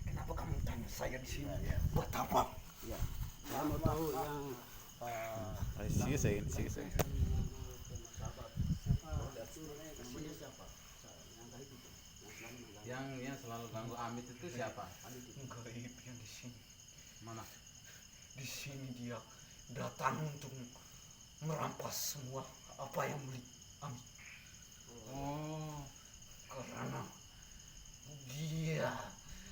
Kenapa kamu tanya saya di sini? Ya. Buat apa? Ya, saya mau tahu yang Sige, sige, sige, sige. Yang selalu ganggu Amit itu siapa? Gaib yang di sini. Mana? Di sini dia datang untuk merampas semua apa yang milik Amit. Oh, Karena dia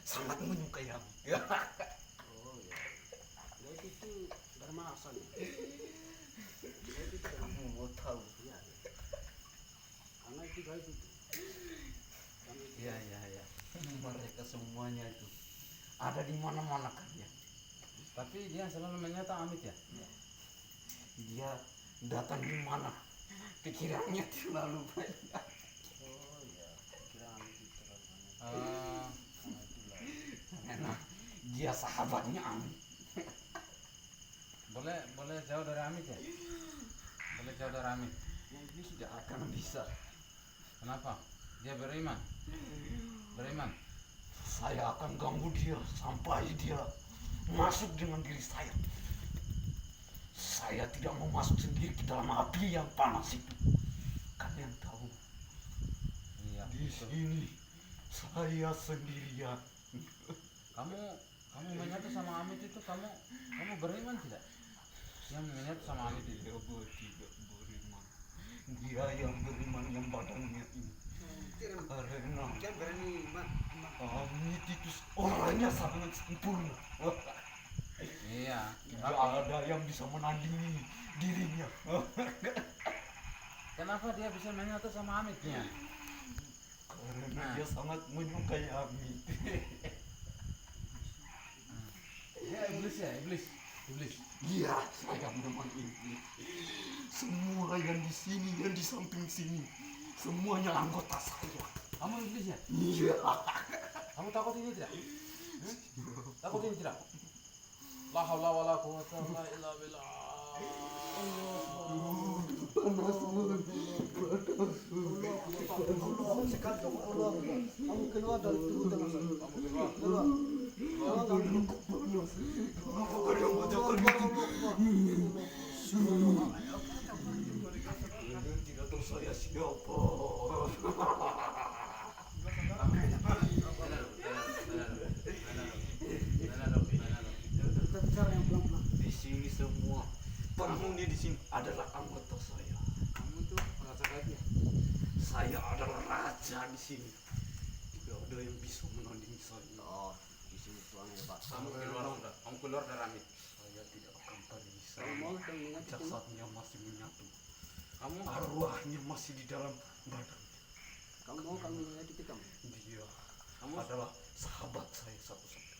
sangat menyukai Amit. oh ya, gaib itu dari mana asalnya? Gaib itu dari mana? Kamu mau tahu? Ya, karena itu gaib itu. Karena itu iya iya iya. Mereka semuanya itu ada di mana-mana kan ya. Tapi dia selalu menyata Amit ya? Dia datang di mana pikirannya terlalu banyak. oh ya, pikiran itu terlalu banyak. Eh, Karena itulah. Karena dia sahabatnya Amit. boleh jauh dari Amit ya? Boleh jauh dari Amit. Tidak akan bisa. Kenapa? Dia beriman. Beriman. Saya akan ganggu dia sampai dia masuk dengan diri saya. Saya tidak mau masuk sendiri ke dalam api yang panas itu. Kalian tahu, Iya. di betul. sini saya sendirian. Kamu menyatu sama Amit itu kamu beriman tidak? Yang menyatu sama Amit itu. Dia tidak beriman. Dia yang beriman yang badannya ini. Karena Dia berani Amit itu orangnya sangat sempurna. Iya. Tidak ada yang bisa menandingi dirinya. Kenapa dia bisa menyatu sama Amitnya? Karena dia sangat menyukai Amit. Ya iblis ya, iblis. Iya, saya memang ini. Semua yang di sini, yang di samping sini, semuanya anggota saya. Kamu iblis ya? Iya. Kamu takut ini tidak? Takut ini tidak? La haula wala quwwata illa billah. kamu keluar dari tubuh dengan saya. Keluar. Kalian tidak tahu saya siapa. Kita bicara yang pelan-pelan. Di sini semua penghuni di sini adalah anggota saya. Kamu itu merasa gaib ya? Saya adalah raja di sini. Tidak ada yang bisa menandingi saya. Oh, di sini tuan hebat. Kamu keluar sudah. Kamu keluar dari Amit. Saya tidak akan bisa. Kalau mau kita mengingat itu, Jasadnya masih menyatu. Kamu Arwahnya masih di dalam badan. kamu mau kami mengingat itu kamu. Dia Kamu adalah sahabat saya satu-satunya.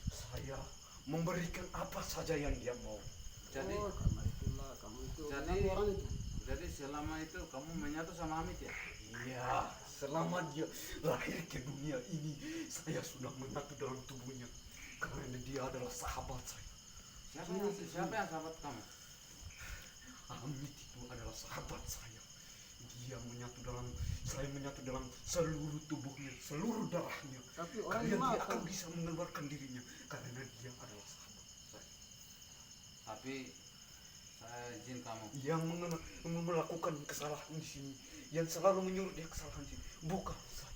Saya memberikan apa saja yang dia mau. jadi Oh, karena itulah kamu itu Jadi- mengganggu orang itu. jadi selama itu kamu menyatu sama Amit ya? Iya, selama dia lahir ke dunia ini, saya sudah menyatu dalam tubuhnya. Karena dia adalah sahabat saya. Siapa yang sahabat kamu? Amit itu adalah sahabat saya. Dia menyatu dalam, saya menyatu dalam seluruh tubuhnya, seluruh darahnya. Tapi orang Karena yang dia makan. akan bisa mengeluarkan dirinya. Karena dia adalah sahabat saya. Tapi saya izin kamu. Yang melakukan kesalahan di sini, yang selalu menyuruh dia kesalahan di sini, bukan saya.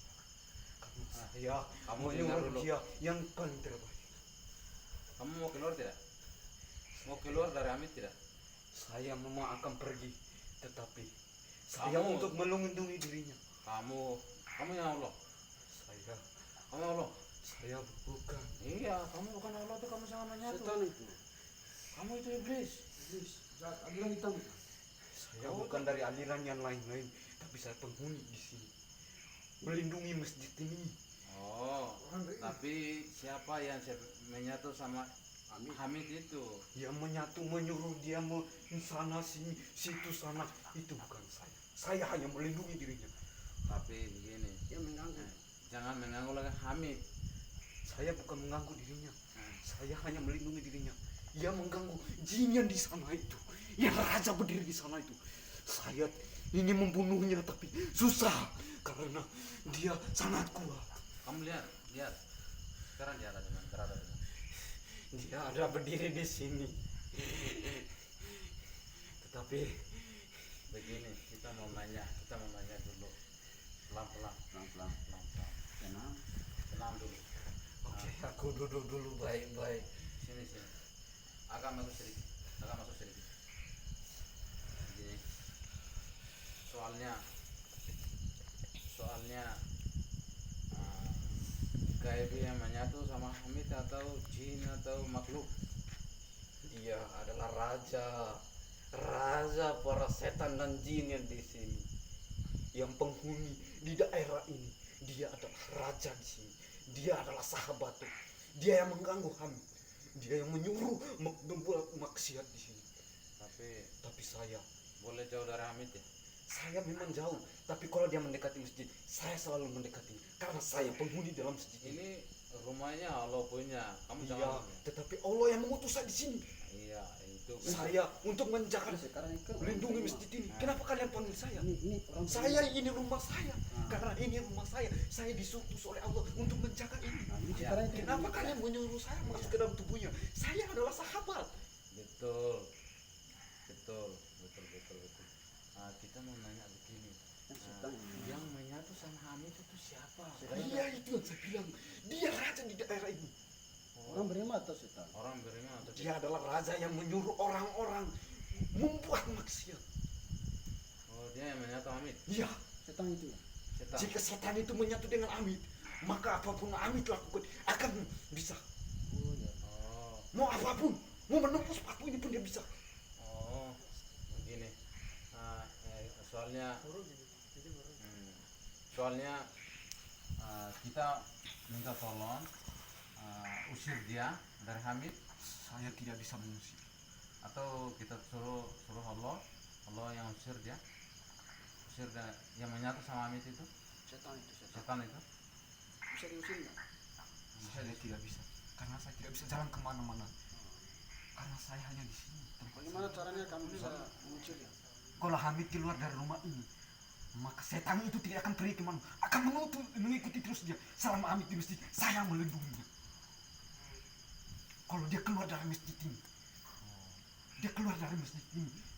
Karena saya kamu dengar menyuruh dulu. dia yang paling terbaik. Kamu mau keluar tidak? Mau keluar dari Amit tidak? Saya memang akan pergi, tetapi saya Kamu- untuk melindungi dirinya. Kamu yang Allah. Saya Kamu Allah. bukan. Iya, kamu bukan Allah tuh, kamu sangat menyatu. Setan itu. Kamu itu iblis. Iblis. Aliran hitam. Saya bukan dari aliran yang lain-lain, tapi saya penghuni di sini, melindungi masjid ini. Oh, Orang gaib. tapi siapa yang menyatu sama Hamid itu? Yang menyatu menyuruh dia sana sini, situ sana, itu bukan saya. Saya hanya melindungi dirinya. Tapi begini, Dia mengganggu. jangan mengganggu lagi Hamid. Saya bukan mengganggu dirinya. Saya hanya melindungi dirinya. Ia mengganggu jin yang di sana itu, yang raja berdiri di sana itu. Saya ingin membunuhnya tapi susah karena dia sangat kuat. Kamu lihat, Lihat. Sekarang dia ada di mana? Berada di mana? Dia ada berdiri di sini. Tetapi Begini, kita mau nanya dulu. Pelan-pelan. Pelan-pelan. Tenang. Tenang dulu. oke, aku duduk dulu baik-baik. Sini. Agak masuk sedikit. Begini. Soalnya gaib yang menyatu sama Hamid atau jin atau makhluk. Dia adalah raja para setan dan jin yang di sini, yang penghuni di daerah ini. Dia adalah raja di sini. Dia adalah sahabatku. Dia yang mengganggu kami. Dia yang menyuruh membuat maksiat di sini. Tapi saya Boleh jauh dari Hamid ya? memang jauh. Tapi kalau dia mendekati masjid, saya selalu mendekati. Karena saya penghuni dalam masjid ini. Ini rumahnya Allah punya. Kamu Iya, jangan. tetapi Allah yang mengutus saya di sini. Iya, itu. Saya untuk menjaga, Sekarang ini melindungi masjid ini. Kenapa kalian panggil saya? Ini orang Saya ini rumah saya. Karena ini rumah saya. Saya disuruh oleh Allah untuk menjaga ini. Nah, ini Ya. sekarang itu Kenapa kalian menyuruh saya masuk ke dalam tubuhnya? Saya adalah sahabat. Betul. Kita mau nanya begini. setan Yang menyatu sama Hamid itu siapa? Dia itu yang saya bilang. Dia raja di daerah ini. orang beriman atau setan? Orang beriman atau Dia adalah raja yang menyuruh orang-orang membuat maksiat. Oh, dia yang menyatu Hamid. Iya, Setan itu ya. Setan. jika setan itu menyatu dengan Amit, maka apapun Amit lakukan akan bisa. Oh ya. Oh, Mau apapun, mau menembus sepatu ini pun dia bisa. oh, begini. Soalnya kita minta tolong usir dia dari Hamid, Saya tidak bisa mengusir. atau kita suruh Allah yang usir dia yang menyatu sama Hamid itu, Setan itu setan. setan itu. Bisa diusir nggak? Saya tidak bisa, karena saya tidak bisa jalan kemana-mana. Karena saya hanya di sini. Bagaimana caranya kamu bisa mengusir ya? Kalau Hamid keluar dari rumah ini, maka setan itu tidak akan pergi kemana, akan mengikuti terus dia. Selama Hamid di masjid, saya melindunginya. Kalau dia keluar dari masjid ini,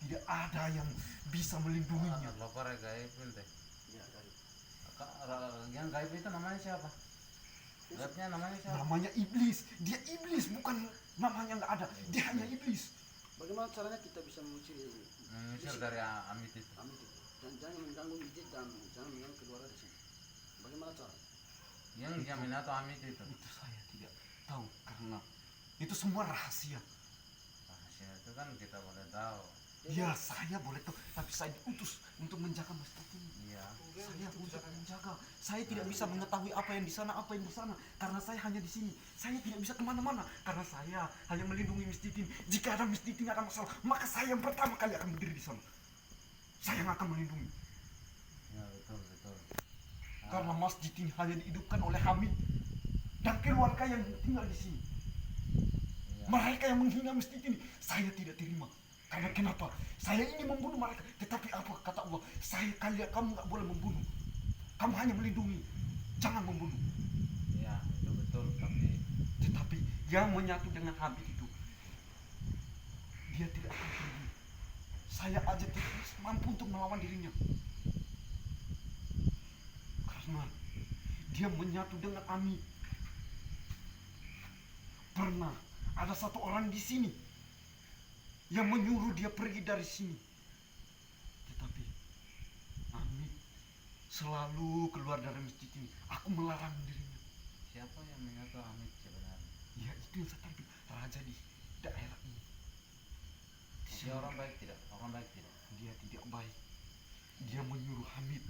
tidak ada yang bisa melindunginya. Lapar ya gaib teh. Ya dari. Yang gaib itu namanya siapa? Gaibnya namanya siapa? Namanya iblis. Dia iblis, bukan namanya nggak ada. Dia hanya iblis. Bagaimana caranya kita bisa mengusir Mengusir dari Hamid itu. Amit itu? Dan jangan mengganggu masjid dan jangan mengganggu kedua orang di sini. Bagaimana cara? Yang dia menyatu Hamid itu. Itu saya tidak tahu, karena itu semua rahasia. Rahasia itu kan kita boleh tahu. Ya, saya boleh tahu, tapi saya diutus untuk menjaga masjid ini. Iya. Saya untuk menjaga. Saya tidak bisa mengetahui apa yang di sana, karena saya hanya di sini. Saya tidak bisa kemana-mana, karena saya hanya melindungi masjid ini. Jika ada masjid ini ada masalah, maka saya yang pertama kali akan berdiri di sana. Saya yang akan melindungi. Ya, betul. Karena masjid ini hanya dihidupkan oleh Hamid dan keluarga yang tinggal di sini. Iya. Mereka yang menghina masjid ini, saya tidak terima. Karena kenapa? Saya ini membunuh mereka. Tetapi apa kata Allah? Kamu nggak boleh membunuh. Kamu hanya melindungi. Jangan membunuh. Iya, itu betul. Tetapi yang menyatu dengan Habib itu, dia tidak akan pergi. Saya aja tidak mampu untuk melawan dirinya. Karena dia menyatu dengan Ami. Pernah ada satu orang di sini yang menyuruh dia pergi dari sini. Tetapi Ami selalu keluar dari masjid ini. Aku melarang dirinya. Siapa yang menyatu Hamid sebenarnya? Ya itu yang saya tahu, raja di daerah ini. Dia orang baik tidak? Dia tidak baik. Dia menyuruh Hamid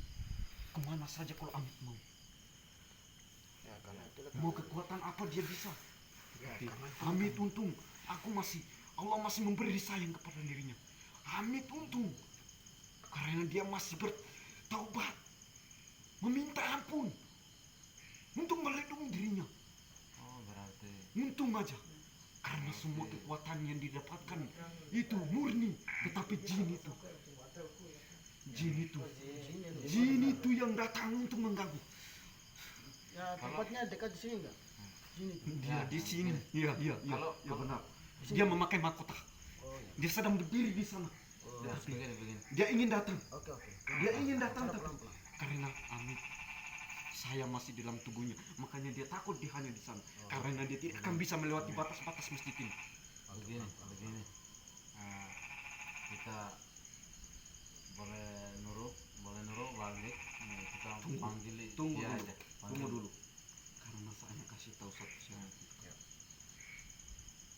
kemana saja kalau Hamid mau. Ya karena itu Mau kekuatan apa dia bisa. Ya, karena itu Hamid untung, Allah masih memberi sayang kepada dirinya. Hamid untung, karena dia masih bertaubat, meminta ampun, untuk melindungi dirinya. Oh, berarti Untung aja, karena semua kekuatan yang didapatkan itu murni, tetapi jin itu yang datang untuk mengganggu. Ya tempatnya dekat di sini enggak? Sini tuh. Dia di sini. Iya, iya, iya. Kalau- Ya benar. Di sini. Dia memakai mahkota. Oh iya. Dia sedang berdiri di sana. Ya, begini. Dia ingin datang. Oke oke. Dia ingin datang Cara tapi pelan-pelan. karena Amit saya masih dalam tubuhnya, makanya dia takut dia hanya di sana. Karena dia tidak akan bisa melewati batas-batas masjid ini. Begini. Nah, kita boleh nurut balik. Nah, kita Tunggu. panggil Tunggu dia dulu. aja. Tunggu dulu. Karena saya kasih tahu satu syarat.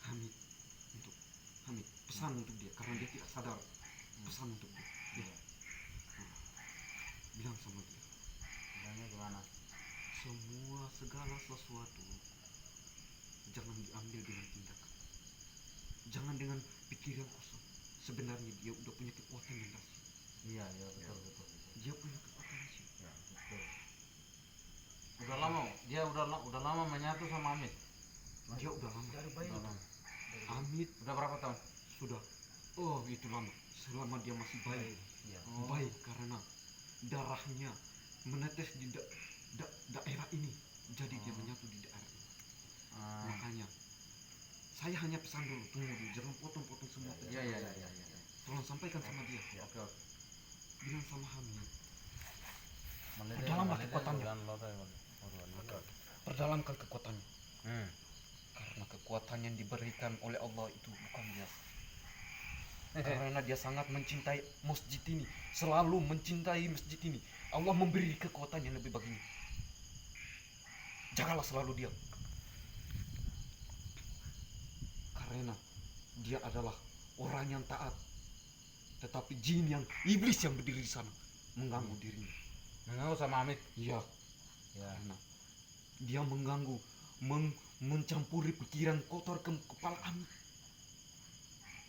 Hamid Hamid pesan untuk dia karena dia tidak sadar. Pesan untuk dia. Iya. Bilang sama dia, Bilangnya gimana? semua segala sesuatu jangan diambil dengan tindakan. Jangan dengan pikiran kosong. Sebenarnya dia udah punya kekuatan yang dahsyat. Iya, betul. Dia punya kekuatan dahsyat. Ya, betul. Udah lama menyatu sama Amit. Dia udah lama. Dari bayi. Udah lama. Amit Udah berapa tahun? sudah. Oh itu lama. Selama dia masih bayi. Iya. Baik karena darahnya menetes di daerah ini. Jadi dia menyatu di daerah ini. Makanya saya hanya pesan dulu, tunggu dulu, jangan potong-potong semua. Iya. Tolong sampaikan sama dia. Oke. Bilang sama Hamid, Malede, Perdalamlah malede, kekuatannya. jangan lorong, malede. perdalamkan kekuatannya. Hmm. Karena kekuatan yang diberikan oleh Allah itu bukan biasa. Karena dia sangat mencintai masjid ini, selalu mencintai masjid ini. Allah memberi kekuatan yang lebih baginya. Jagalah selalu dia. Karena dia adalah orang yang taat. Tetapi jin yang iblis yang berdiri di sana mengganggu dirinya. Mengaku sama Amit. Iya, Ya. karena dia mengganggu, mencampuri pikiran kotor ke kepala Amit.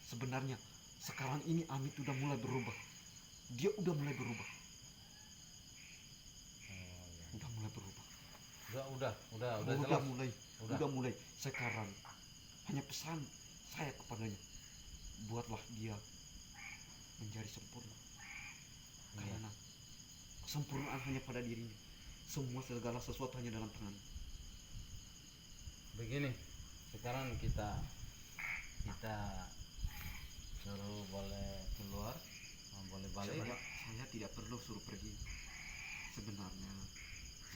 Sebenarnya sekarang ini Amit udah mulai berubah. Dia udah mulai berubah. Udah mulai berubah. Udah Udah jelas. mulai. Udah. Udah mulai. Sekarang hanya pesan saya kepadanya. Buatlah dia menjadi sempurna. Iya. Karena kesempurnaan hanya pada dirinya. Semua segala sesuatu hanya dalam tangan. Begini, sekarang kita suruh boleh keluar, boleh balik. Saya tidak perlu suruh pergi. Sebenarnya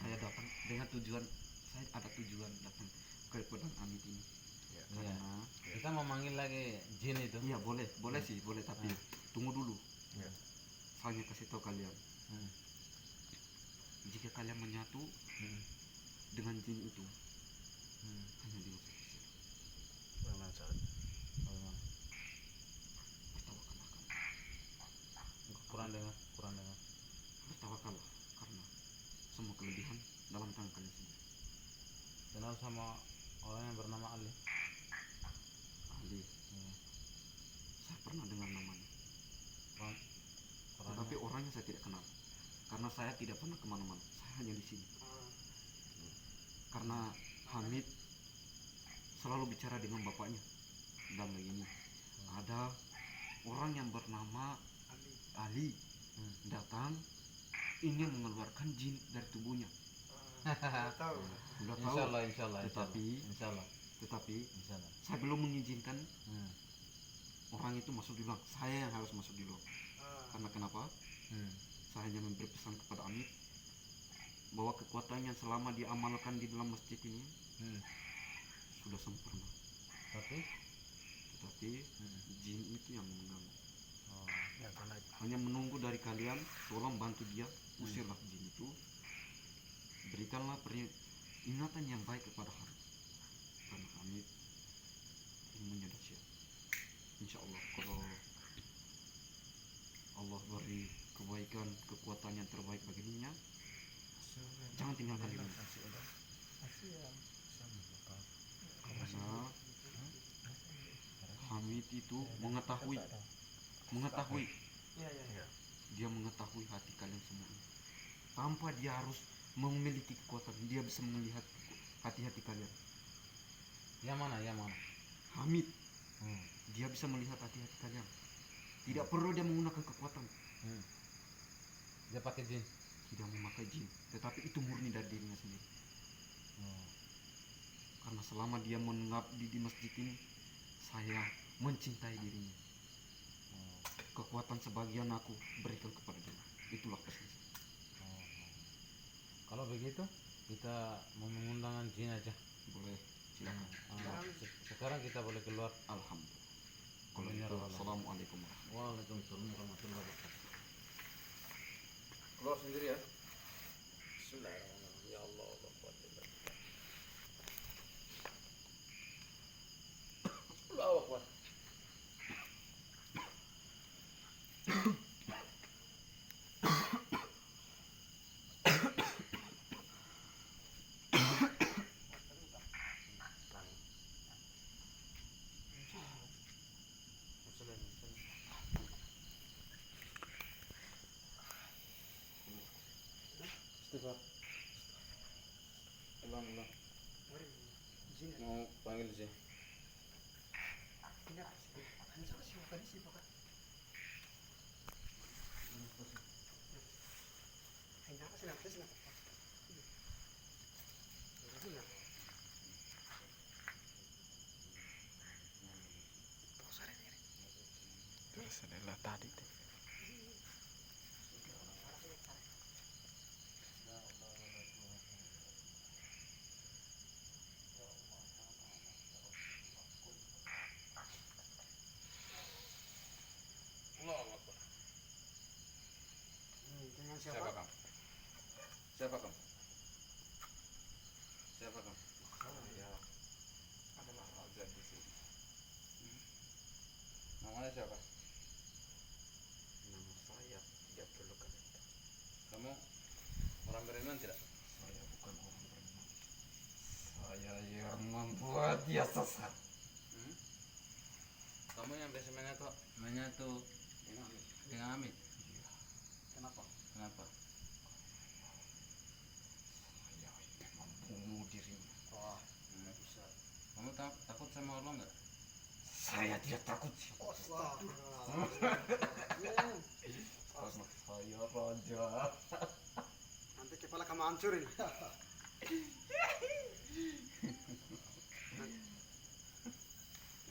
saya datang dengan tujuan, saya ada tujuan datang ke Padang Amit ini. Iya. Karena Kita mau manggil lagi jin itu. iya boleh sih, boleh tapi tunggu dulu. Iya. Saya kasih tahu kalian, Hmm. jika kalian menyatu dengan jin itu Hmm. hanya dengan satu syarat. Bagaimana caranya? Bagaimana? Bertawakallah kamu. Kurang dengar. Bertawakallah karena semua kelebihan dalam tangan kalian sendiri. Kenal sama orang yang bernama Ali. Ali, Hmm. saya pernah dengar namanya, Orangnya. tetapi orangnya saya tidak kenal. Karena saya tidak pernah kemana-mana, saya hanya di sini. Karena Hamid selalu bicara dengan bapaknya. Dan begini, ada orang yang bernama Ali datang ingin mengeluarkan jin dari tubuhnya. Tahu. Udah tahu. Insyaallah. Tetapi Insyaallah. saya belum mengizinkan Hmm. orang itu masuk di luar. Saya yang harus masuk di luar. Karena kenapa? Hmm. Saya hanya memberi pesan kepada Amit bahwa kekuatan yang selama diamalkan di dalam masjid ini Hmm. sudah sempurna. Tapi Tetapi jin itu yang mengganggu. oh, Ya karena Hanya menunggu dari kalian, tolong bantu dia, usirlah jin itu. Berikanlah ingatan yang baik kepada Hamid. Karena Hamid ilmunya dahsyat. Insya Allah kalau Allah beri kebaikan, kekuatan yang terbaik bagi dirinya, jangan tinggalkan dirinya. Karena Hamid itu mengetahui Iya. dia mengetahui hati kalian semua. Tanpa dia harus memiliki kekuatan, dia bisa melihat hati-hati kalian. yang mana? Hamid, Hmm. dia bisa melihat hati-hati kalian. Tidak perlu dia menggunakan kekuatan, Dia pakai jin. tidak memakai jin, tetapi itu murni dari dirinya sendiri. Karena selama dia mengabdi di masjid ini, saya mencintai dirinya. Kekuatan sebagian aku berikan kepada dia. Itulah pesan saya. Kalau begitu kita mau mengundang jin aja. Boleh, silakan. Sekarang kita boleh keluar. Alhamdulillah. Kalau gitu, assalamualaikum warahmatullahi Waalaikumsalam warahmatullahi wabarakatuh. Keluar sendiri ya. Bismillahirrahmanirrahim. Ya Allah, la quwwata illa billah. Allahu Akbar. Istighfar. Ulang. Mau panggil sih. Terus adalah tadi tuh. Allahu Akbar. Dengan Siapa kamu? Siapa kamu? Siapa kamu? Saya adalah raja di sini. Namanya siapa? Nama saya tidak perlu kalian tahu. Kamu orang beriman tidak? Saya bukan orang beriman. Saya yang membuat dia sesat. Kamu yang biasa mainnya tuh dengan Amit. Kenapa? Kenapa? Saya ingin membunuh dirinya. Wah, bisa. Kamu takut sama Allah nggak? Saya tidak takut. Astagfirullahaladzim. Karena saya raja. Nanti kepala kamu hancur ini.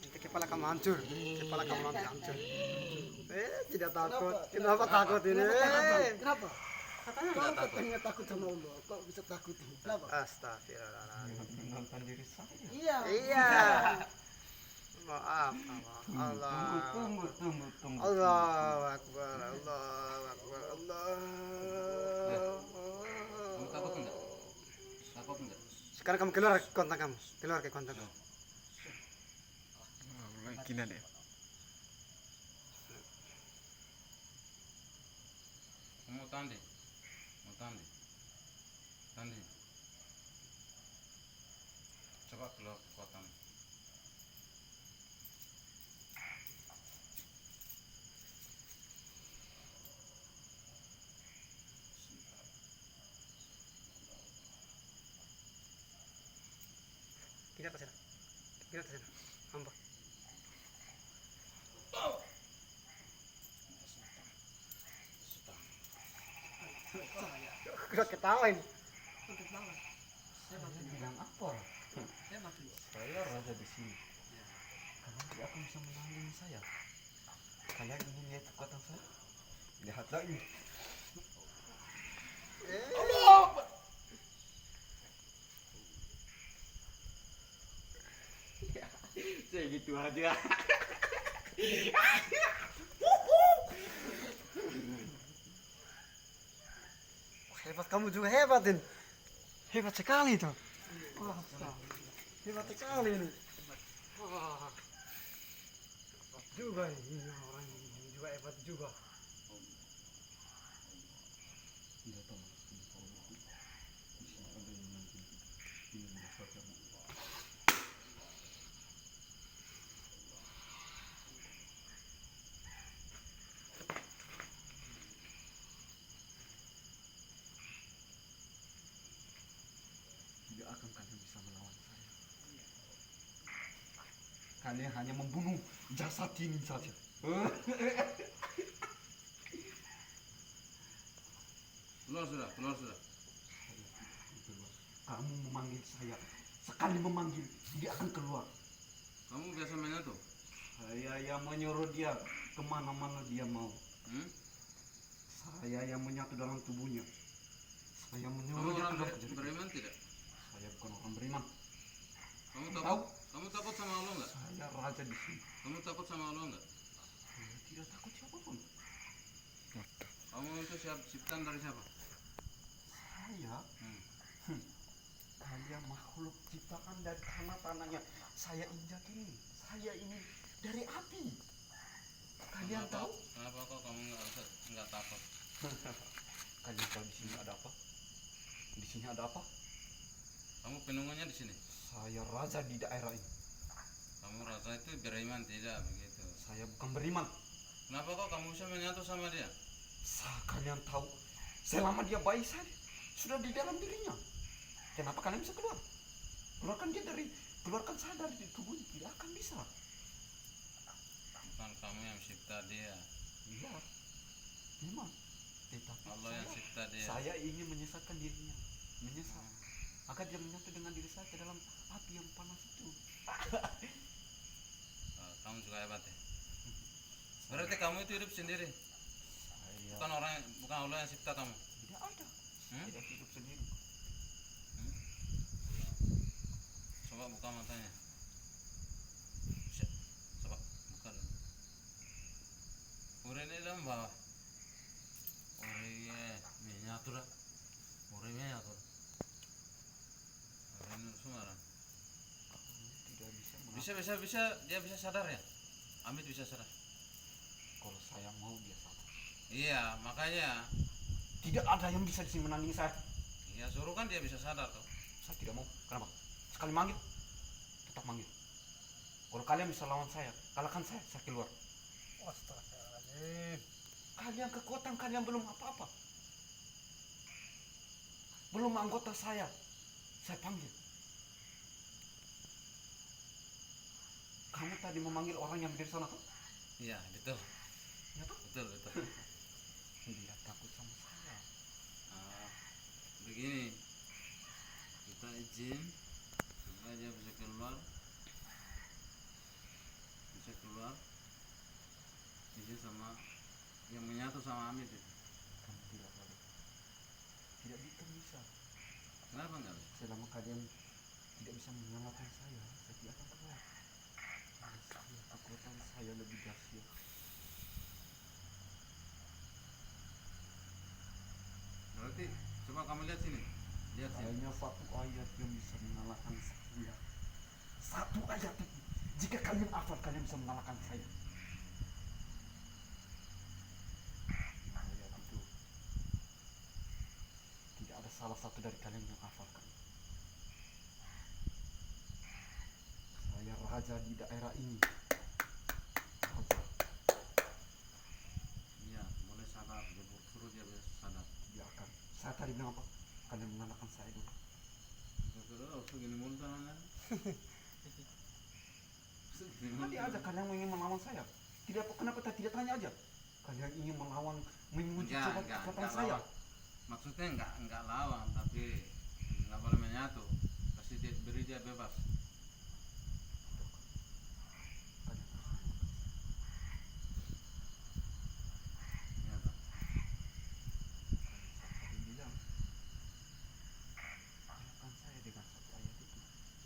Nanti kepala kamu hancur. Kepala kamu nanti hancur. Tidak takut. Kenapa takut ini? Kenapa? Katanya kau katanya takut sama Allah. Kok bisa takut ini? Kenapa? Astagfirullahaladzim. Menonton diri saya. Iya. Maaf, Allah. Tunggu. Allahu Akbar, Allahu Akbar, Allah. Kamu takut enggak? Takut enggak? Sekarang kamu keluar ke kontak kamu. Keluar ke kontak kamu. Gini deh. Kamu tandi. Coba keluar kekuatan. Tidak pasal. Tidak pasal. Hamba. Kau ketawain. Saya bilang apa? Saya raja di sini. Kalian tidak akan bisa menandingi saya. Kalian ingin lihat kekuatan saya? Lihat lagi. Saya gitu aja. Hebat kamu juga hebatin. Hebat sekali itu. Wah, hebat sekali ini. Wah. Hebat juga ini orang ini juga hebat juga. Tidak tahu. Di sini ada yang nanti ingin mendapatkan. Tidak akan kalian bisa melawan saya. Kalian hanya membunuh jasad ini saja. Keluar sudah. Kamu memanggil saya Sekali memanggil, dia akan keluar. Kamu biasa menyatu? Saya yang menyuruh dia kemana-mana dia mau. Saya yang menyatu dalam tubuhnya. Saya Kamu menyuruh dia orang keluar dari beriman tidak? Saya bukan orang beriman. Kamu Tahu? takut? Kamu takut sama Allah enggak? Saya raja di sini. Kamu takut sama Allah enggak? Saya tidak takut siapapun. Kamu itu ciptaan dari siapa? Saya, kalian makhluk ciptaan dari tanah-tanahnya. Saya injak ini. Saya ini dari api. Kalian Kenapa- tahu? Kenapa kok kamu nggak takut? Kalian tahu di sini ada apa? Di sini ada apa? Kamu penunggunya di sini. Saya raja di daerah ini. Kamu rasa itu beriman tidak begitu? Saya bukan beriman. Kenapa kok kamu bisa menyatu sama dia? Kalian tahu, selama dia bayi saya sudah di dalam dirinya. Kenapa kalian bisa keluar? Keluarkan saya dari tubuh ini, tidak akan bisa. Bukan kamu yang cipta dia. Iya, memang. Tetapi Allah yang cipta dia. saya ingin menyesatkan dirinya, menyesat, agar dia menyatu dengan diri saya ke dalam api yang panas itu. Kamu juga hebat ya. Berarti kamu itu hidup sendiri. Saya Bukan Allah yang cipta kamu. tidak ada, tidak hidup sendiri. Coba buka matanya. Coba buka dulu. Urene dalam bawah. Orangnya menyatu dah. Orangnya menyatu. Orangnya sembarang. Tidak bisa. Bisa dia bisa sadar ya. Amit bisa sadar. Kalau saya mau dia sadar. Iya makanya. Tidak ada yang bisa di sini menandingi saya. Iya suruh kan dia bisa sadar tuh. Saya tidak mau. Kenapa? Sekali manggil, tetap manggil. Kalau kalian bisa lawan saya, kalahkan saya keluar. Astagfirullahaladzim. Kalian kekuatan kalian belum apa-apa. Belum anggota saya panggil. Kamu tadi memanggil orang yang berdiri sana tuh? Iya betul. Ya tuh? Betul. Dia takut sama saya. Begini. Kita izin supaya dia bisa keluar. Izin sama yang menyatu sama Amit itu. Kamu tidak boleh. Tidak bisa. Kenapa enggak bisa? Selama kalian tidak bisa mengalahkan saya tidak akan keluar. Kekuatan saya lebih dahsyat. Berarti coba kamu lihat sini. Lihat sini. Hanya satu ayat yang bisa mengalahkan saya. Satu ayat itu. Jika kalian hafal, kalian bisa mengalahkan saya. Ayat itu. Tidak ada salah satu dari kalian yang hafalkan. Saya raja di daerah ini. Raja. Iya, boleh sadar. Dia suruh dia bisa sadar. Tidak akan. Saya tadi bilang apa? Kalian mengalahkan saya dulu. Terus begini mulu tangannya. Tadi aja kalian ingin melawan saya. Tidak, kenapa tidak tanya aja? Kalian ingin melawan, menguji coba kekuatan saya. lawan. Maksudnya enggak lawan, tapi enggak boleh menyatu. Kasih dia beri dia bebas. Kalian harus mengalahkan Iya, Pak. saya bilang kalahkan saya dengan satu ayat itu.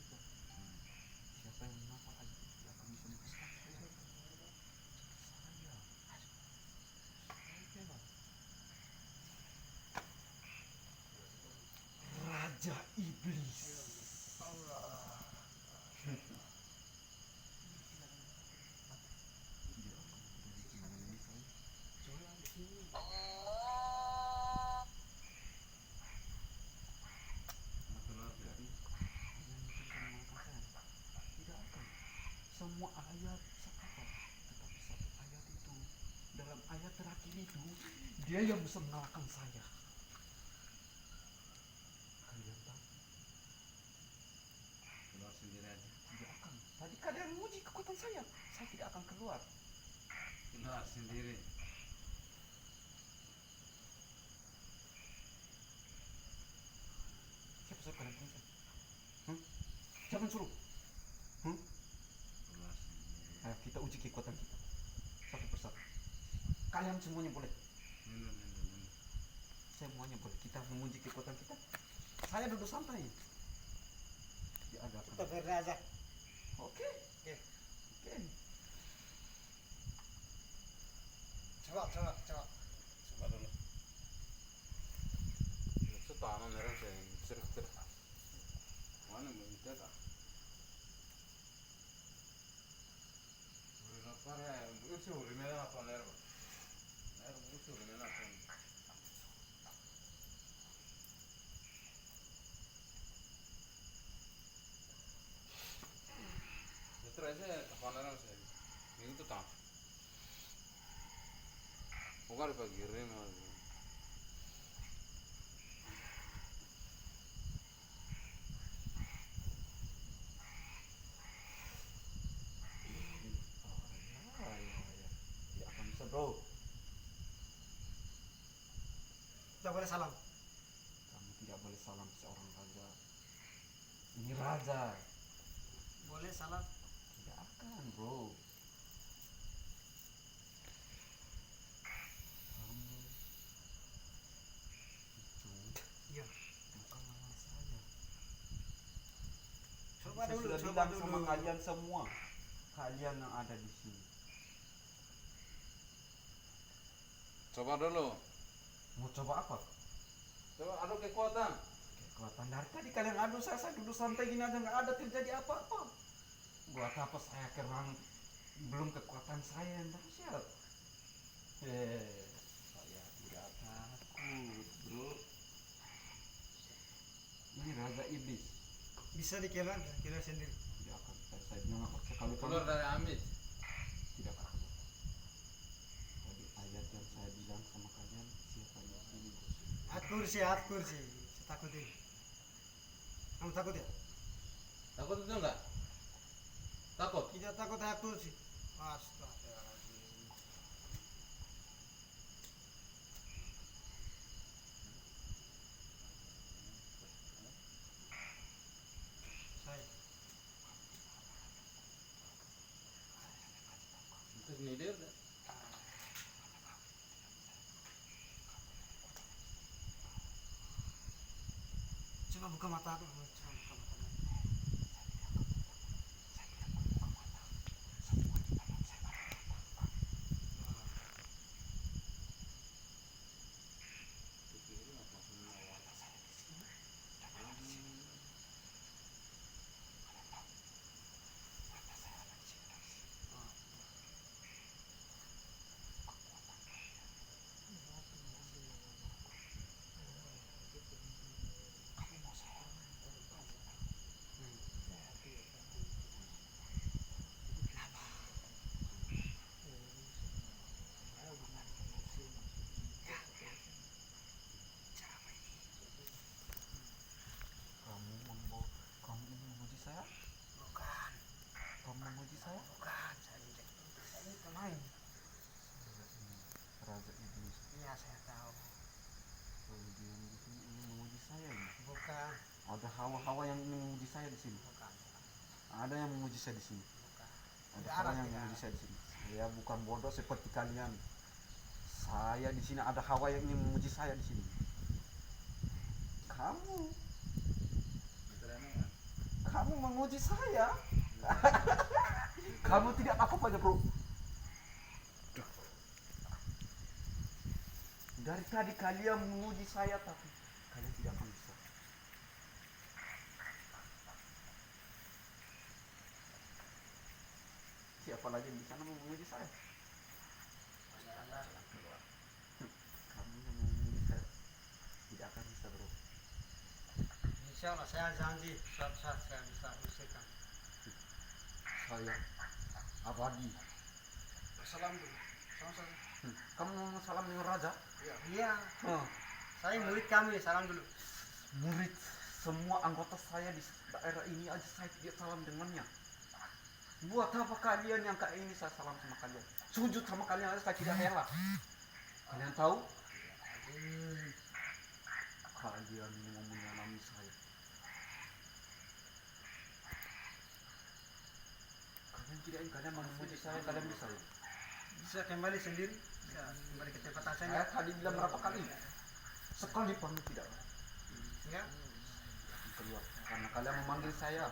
Coba. Siapa yang menghafal ayat itu dia akan bisa menghafal saya. Raja Iblis. Semua ayat sepakat, tetapi satu ayat itu, dalam ayat terakhir itu, dia yang bisa mengalahkan saya. Kalian tahu? Keluar sendiri aja. Tidak akan. Tadi kalian menguji kekuatan saya tidak akan keluar. Keluar sendiri. Siapa suruh kalian punya? Siapa yang suruh? Ayo kita uji kekuatan kita satu persatu. Kalian semuanya boleh. Semuanya boleh. Kita menguji kekuatan kita. Saya duduk santai. Tidak ada Kita apa. beraja. Oke. Oke. Oke. Coba. Coba dulu. Itu tanah merah saya cerita. Mana begitu tak? Udah apa ya? Begitu udah merah apa nerva? Nerva begitu udah merah apa? Betul aja apa nerva saya? Ini tuh tanah. Bukan pagi rem lagi. Tidak akan bisa bro. Tidak boleh salam. Kamu tidak boleh salam seorang raja. Ini raja. Boleh salam. Tidak akan bro. Kamu itu Iya. bukan lawan saya. Coba Saya dulu. sudah bilang sama kalian semua. Kalian yang ada di sini. Coba dulu. Mau coba apa? Coba adu kekuatan. Kekuatan dari tadi kalian adu saya duduk santai gini aja nggak ada terjadi apa-apa. Buat apa saya kerang belum kekuatan saya yang dahsyat. Saya tidak takut bro. Ini raja iblis. Bisa dikira sendiri. Tidak akan saya bilang apa sekali Keluar dari Amit. tidak akan. Tadi ayat yang saya bilang sama kalian siapa yang ini? At kursi. Saya takutin. Kamu takut ya? Takut itu enggak? Takut. Tidak takut at kursi. Astagfirullahaladzim. Saya. Itu sini dia udah. Coba buka mata aku. Coba buka mata. Kamu ingin menguji saya? Bukan. Kamu menguji saya? Bukan. Saya tidak. Saya ini pemain. Raja iblis. Iya saya tahu. Kemudian di sini ingin menguji saya ini. Bukan. Ada hawa-hawa yang ingin menguji saya di sini. Bukan. Ada yang menguji saya di sini. Bukan. Ada Tidak orang ada, yang tidak menguji ada. saya di sini. Saya bukan bodoh seperti kalian. Saya di sini ada hawa yang ingin menguji saya di sini. Kamu menguji saya. Kamu tidak apa-apa aja bro. Dari tadi kalian menguji saya tapi kalian tidak akan bisa. Siapa lagi yang di sana mau menguji saya? Kamu yang mau menguji saya tidak akan bisa bro. Insya Allah saya janji suatu saat saya bisa usirkan. Saya abadi. Salam dulu. Sama-sama. Kamu mau salam dengan raja? Iya. Saya murid kamu ya, salam dulu. Murid semua anggota saya di daerah ini aja saya tidak salam dengannya. Buat apa kalian yang kayak ini saya salam sama kalian? Sujud sama kalian aja saya tidak rela. Kalian tahu? Kalian ini mau menyalami saya. tidak ini kalian mau memuji saya, kalian bisa ya? Bisa kembali sendiri, bisa kembali ke tempat Saya asalnya. tadi bilang berapa kali? Sekali pun tidak. Ya, Keluar karena kalian memanggil saya.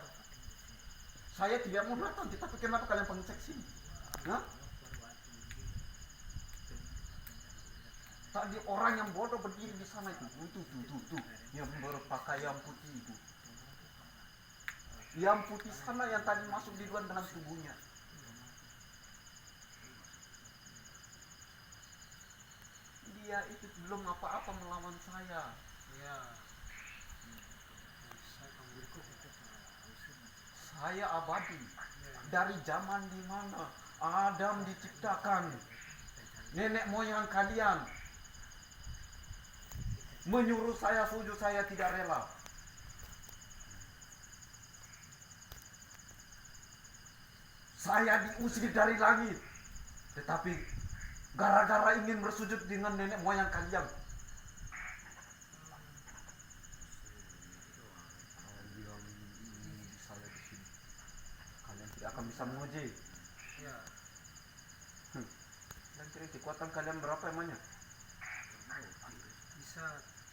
Saya tidak mau datang, tapi kenapa kalian panggil saya sini? Hah? Tadi orang yang bodoh berdiri di sana itu, tuh, yang berpakaian putih itu. Yang putih sana yang tadi masuk di dalam tubuhnya. Dia itu belum apa-apa melawan saya. ya. Saya abadi dari zaman di mana Adam diciptakan. Nenek moyang kalian menyuruh saya sujud, saya tidak rela. Saya diusir dari langit, tetapi gara-gara ingin bersujud dengan nenek moyang kalian. Saya di sini. Kalian tidak akan bisa menguji. Ya, Dan kira kekuatan kalian berapa emangnya? bisa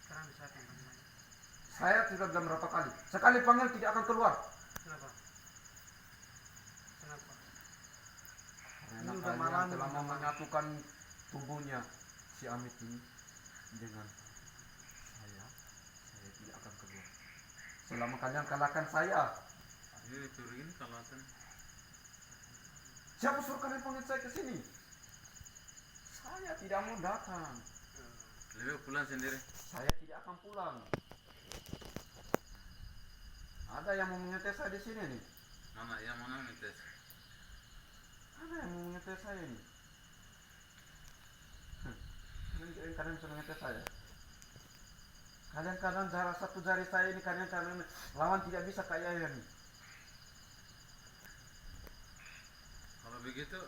sekarang bisa kembali. Saya sudah bilang berapa kali. Sekali panggil tidak akan keluar. Kenapa? Kenapa? Karena Ini udah kalian malam, telah udah malam. menyatukan tubuhnya si Amit ini dengan saya tidak akan keluar. Selama kalian kalahkan saya. Ini turunin kalahkan. Siapa suruh kalian panggil saya ke sini? Saya tidak mau datang. Lebih pulang sendiri. Saya tidak akan pulang. Ada yang mau mengetes saya di sini nih. Mana yang mana ngetes? Ada yang mau mengetes saya nih. Ini kalian bisa mengetes saya. Kalian kadang satu jari saya ini kalian lawan tidak bisa kayak ya nih. Kalau begitu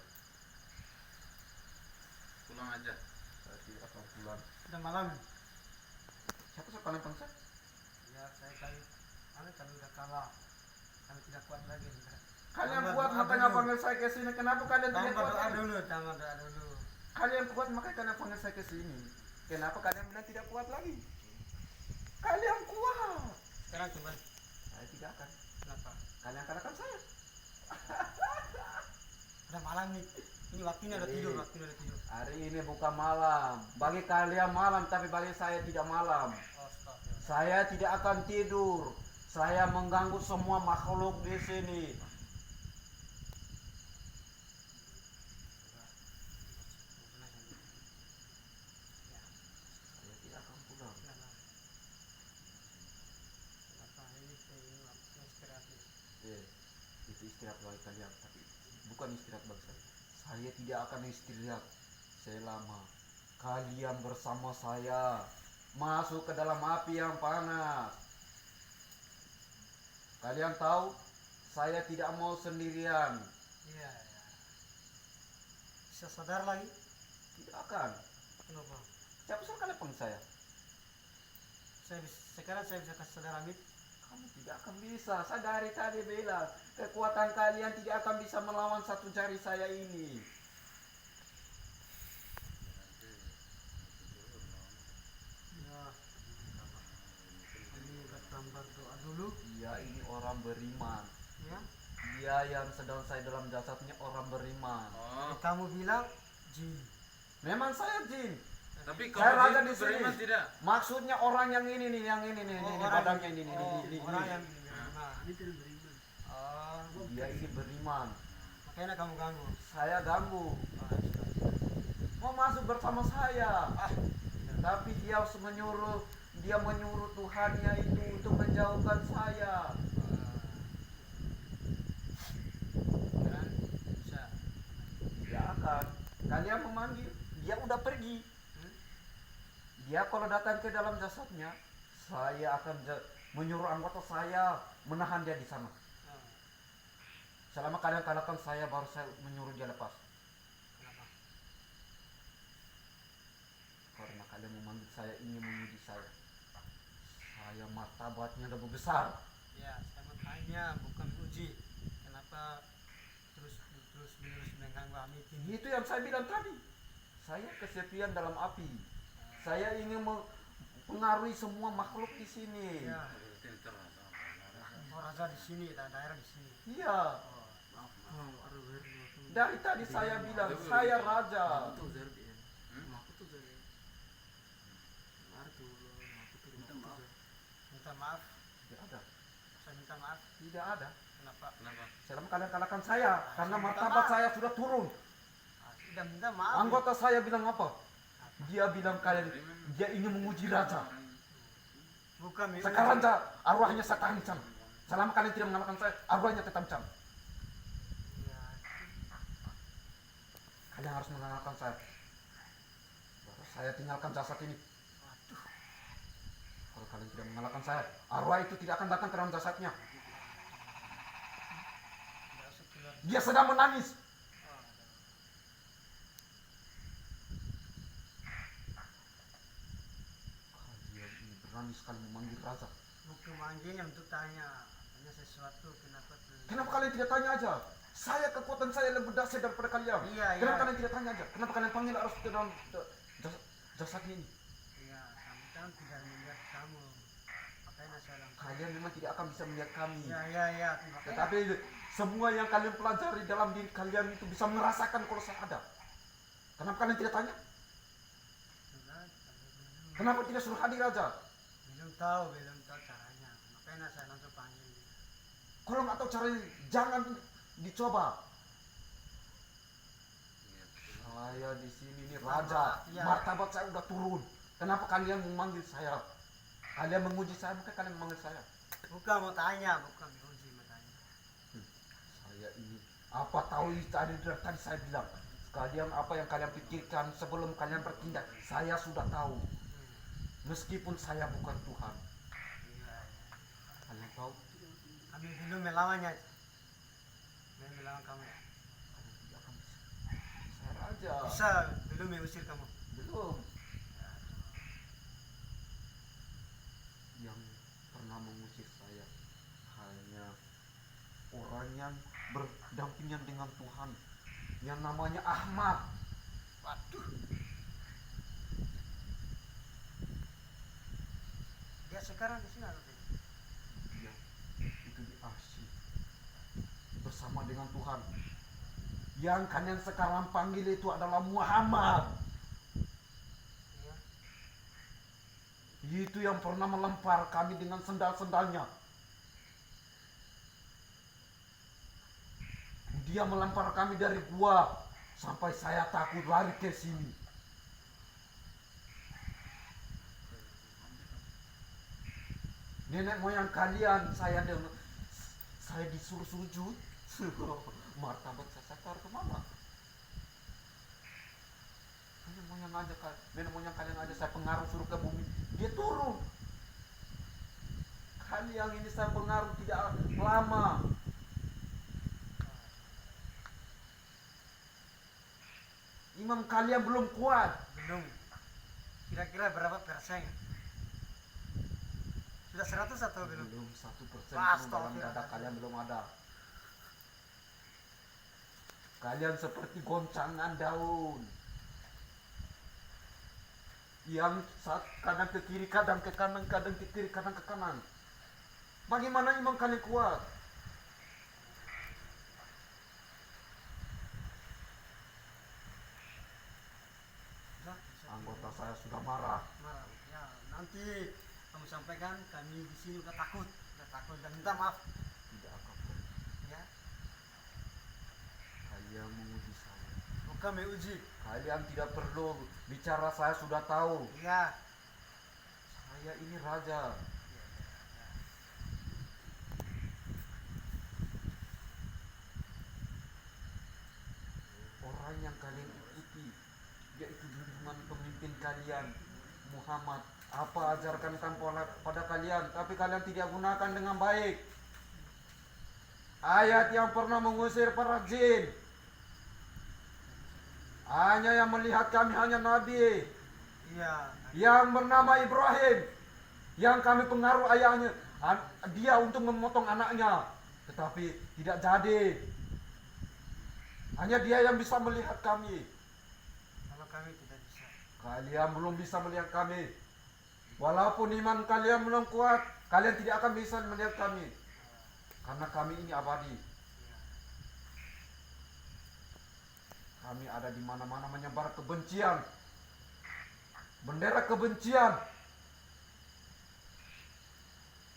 pulang aja. Saya tidak akan pulang. Udah malam. Siapa sih kalian panggil? Ya, saya kami udah kalah. Kami tidak kuat lagi. Kalian Tambah kuat doa makanya dulu. panggil saya ke sini. Kenapa kalian tidak Tambah kuat? doa lagi? dulu, tambah doa dulu. Kalian kuat makanya kalian panggil saya ke sini. Kenapa kalian bilang tidak kuat lagi? Kalian kuat. Sekarang coba. Saya tidak akan. Kenapa? Kalian kalahkan saya. Udah malam nih. Ini waktunya udah tidur, waktunya udah tidur. Hari ini bukan malam. Bagi kalian malam, tapi bagi saya tidak malam. Oh, stop. Ya. Saya tidak akan tidur. Saya mengganggu semua makhluk di sini. Saya tidak akan pulang. Kenapa ini waktunya istirahat nih. Itu istirahat bagi kalian, tapi bukan istirahat bagi saya. Saya tidak akan istirahat selama kalian bersama saya masuk ke dalam api yang panas. Kalian tahu, saya tidak mau sendirian. Iya, ya. Bisa sadar lagi? Tidak akan. Kenapa? Siapa suruh kalian panggil saya? Sekarang saya bisa kasih sadar Amit. Kamu tidak akan bisa. Saya dari tadi bilang, kekuatan kalian tidak akan bisa melawan satu jari saya ini. Ya. Kami udah tambah doa dulu. Dia ini orang beriman. Ya. Dia yang sedang saya dalam jasadnya orang beriman. Oh, Kamu bilang jin. Memang saya jin. tapi Saya kalau raja itu di sini. beriman tidak. Maksudnya orang yang ini nih, yang ini nih, ini badannya ini, orang ini. yang beriman. Oh, Dia ini beriman. makanya kamu ganggu. Saya ganggu. Ah, Mau masuk bersama saya. Tapi dia menyuruh Tuhannya itu untuk menjauhkan saya. sekarang bisa. Dia akan. Kalian memanggil, dia udah pergi. Dia kalau datang ke dalam jasadnya, saya akan menyuruh anggota saya menahan dia di sana. Oh, Selama kalian kalahkan saya, baru saya menyuruh dia lepas. kenapa? Karena kalian memanggil saya, ingin memuji saya. Saya martabatnya lebih besar. Ya, saya mau tanya bukan uji. Kenapa terus terus mengganggu amit ini. Itu yang saya bilang tadi. Saya kesepian dalam api. Saya ingin mempengaruhi semua makhluk di sini. Ya. Oh, raja di sini, daerah di sini. Iya. Dari tadi saya bilang saya raja. Minta maaf, Tidak ada. saya minta maaf. Tidak ada. Kenapa? Kenapa? Selama kalian kalahkan saya karena martabat saya sudah turun. Sudah minta maaf. Anggota saya bilang apa? Dia bilang kalian dia ingin menguji raja. Bukan mi. Sekarang arwahnya saya terancam. Selama kalian tidak mengalahkan saya, arwahnya terancam. Ya, Kalian harus mengalahkan saya. Baru saya tinggalkan jasad ini. Kalau kalian tidak mengalahkan saya, arwah itu tidak akan datang ke dalam jasadnya. tidak usah keluar. Dia sedang menangis. Kalian ini berani sekali memanggil raja. Bukan manggilnya untuk tanya sesuatu kenapa tuh. Kenapa kalian tidak tanya aja? Saya kekuatan saya lebih dahsyat daripada kalian. Iya, Kenapa iya. kalian tidak tanya aja? Kenapa kalian panggil harus ke dalam jasadnya ini? Ya, kami kan tidak melihat kamu. Makanya saya bilang. Kalian memang tidak akan bisa melihat kami. Ya, ya, ya. Makanya. Tetapi semua yang kalian pelajari dalam diri kalian itu bisa merasakan kalau saya ada. Kenapa kalian tidak tanya? Sudah, Kenapa tidak suruh hadir raja? belum tahu caranya. Makanya saya langsung panggil dia. Kalau nggak tahu caranya, jangan dicoba. Saya di sini nih raja, Ya. martabat saya udah turun. Kenapa kalian memanggil saya? Kalian menguji saya, maka kalian memanggil saya. Bukan mau tanya, bukan diuji mau tanya. Saya ini apa tahu tadi saya bilang. Sekalian apa yang kalian pikirkan sebelum kalian bertindak, saya sudah tahu. Meskipun saya bukan Tuhan. Iya, iya. Kalian tahu? Kami belum melawannya. Belum melawan kamu. Kalian tidak akan bisa. Saya raja. Bisa belum mengusir kamu. Belum. Yang pernah mengusir saya hanya orang yang berdampingan dengan Tuhan, yang namanya Ahmad. Waduh. Dia sekarang di sini ada. Dia itu di Asyik bersama dengan Tuhan. Yang kalian sekarang panggil itu adalah Muhammad. Iya. Itu yang pernah melempar kami dengan sendal-sendalnya. Dia melempar kami dari gua sampai saya takut lari ke sini. Nenek moyang kalian saya disuruh sujud. Martabat saya taruh kemana? Nenek moyang kalian aja saya pengaruh suruh ke bumi, dia turun. Kalian ini saya pengaruh tidak lama. Imam kalian belum kuat. Belum. Kira-kira berapa persen? Sudah 100 atau belum? Belum 1% Wah, pun dalam dada astagfirullah. kalian belum ada. Kalian seperti goncangan daun yang kadang ke kiri, kadang ke kanan, kadang ke kiri, kadang ke kanan. Bagaimana imam kalian kuat? Sudah. Anggota saya sudah marah. Marah. Ya, nanti kamu sampaikan kami di sini udah takut dan minta maaf. Tidak akan pernah. Ya, Kalian menguji saya. bukan menguji. Kalian tidak perlu bicara, saya sudah tahu. Ya, Saya ini raja. Orang yang kalian ikuti, yaitu junjungan pemimpin kalian, Muhammad. Apa ajarkan pada kalian, tapi kalian tidak gunakan dengan baik. Ayat yang pernah mengusir para jin. Hanya yang melihat kami hanya Nabi iya. yang bernama Ibrahim, yang kami pengaruh ayahnya, dia untuk memotong anaknya, tetapi tidak jadi. Hanya dia yang bisa melihat kami. Kalau kami tidak bisa. Kalian belum bisa melihat kami. Walaupun iman kalian belum kuat, kalian tidak akan bisa melihat kami. Karena kami ini abadi. Kami ada di mana-mana menyebar kebencian. Bendera kebencian.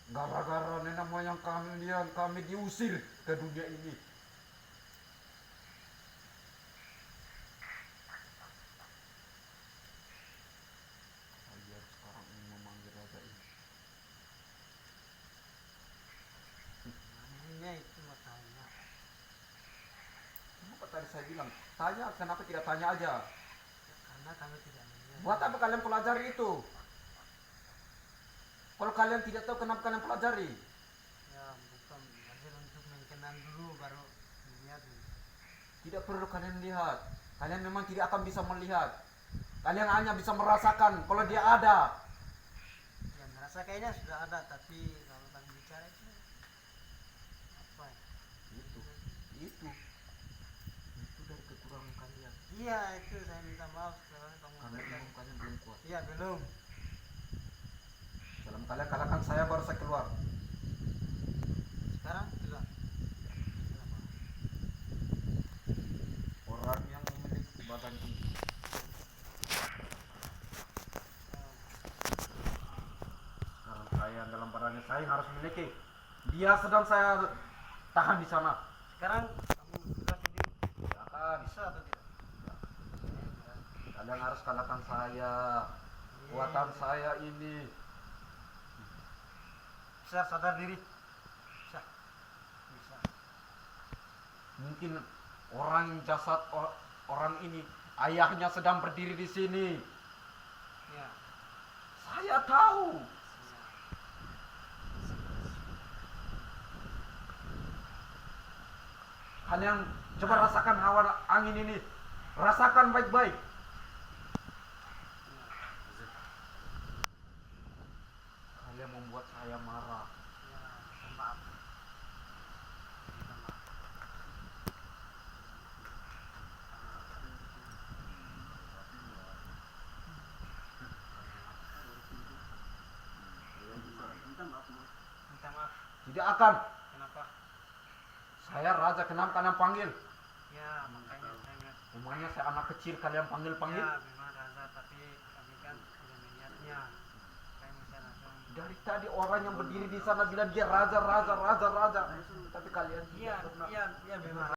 Gara-gara nenek moyang kami diusir ke dunia ini. Kalian sekarang ini memanggil raja ini. Namanya itu mau tanya. Kenapa tadi saya bilang? Tanya, kenapa tidak tanya aja? Karena kami tidak melihat. Buat apa kalian pelajari itu? Kalau kalian tidak tahu, kenapa kalian pelajari? Ya bukan belajar untuk mengenal dulu baru melihat. Tidak perlu kalian lihat. Kalian memang tidak akan bisa melihat. Kalian hanya bisa merasakan kalau dia ada. Ya merasa kayaknya sudah ada, tapi kalau kami bicara itu apa ya? Itu dari kekurangan kalian. Iya itu saya minta maaf karena kamu Karena belajar. ilmu kalian belum kuat. Iya belum. Dalam kalian kalahkan saya baru saya keluar. Sekarang keluar. Kenapa? Orang yang memiliki badan tinggi. Sekarang saya dalam badannya saya harus memiliki. Dia sedang saya tahan di sana. Sekarang kamu sudah sendiri Tidak akan. bisa atau tidak? Kalian harus kalahkan saya. Kuatan saya ini. Bisa sadar diri. Bisa. Mungkin orang jasad orang ini ayahnya sedang berdiri di sini. Ya. Saya tahu. Kalian coba rasakan hawa angin ini. Rasakan baik-baik. Kalian membuat saya marah. Ya, maaf. Minta maaf. Minta maaf. Tidak akan. Kenapa? Saya raja, kenapa kalian panggil? Ya makanya saya ingat. Umumnya saya anak kecil, kalian panggil-panggil. Ya memang raza, tapi kami kan sudah melihatnya. Kami bisa langsung. Dari tadi orang yang berdiri di sana bilang dia raja. Tapi kalian Iya, tidak pernah. iya, iya memang.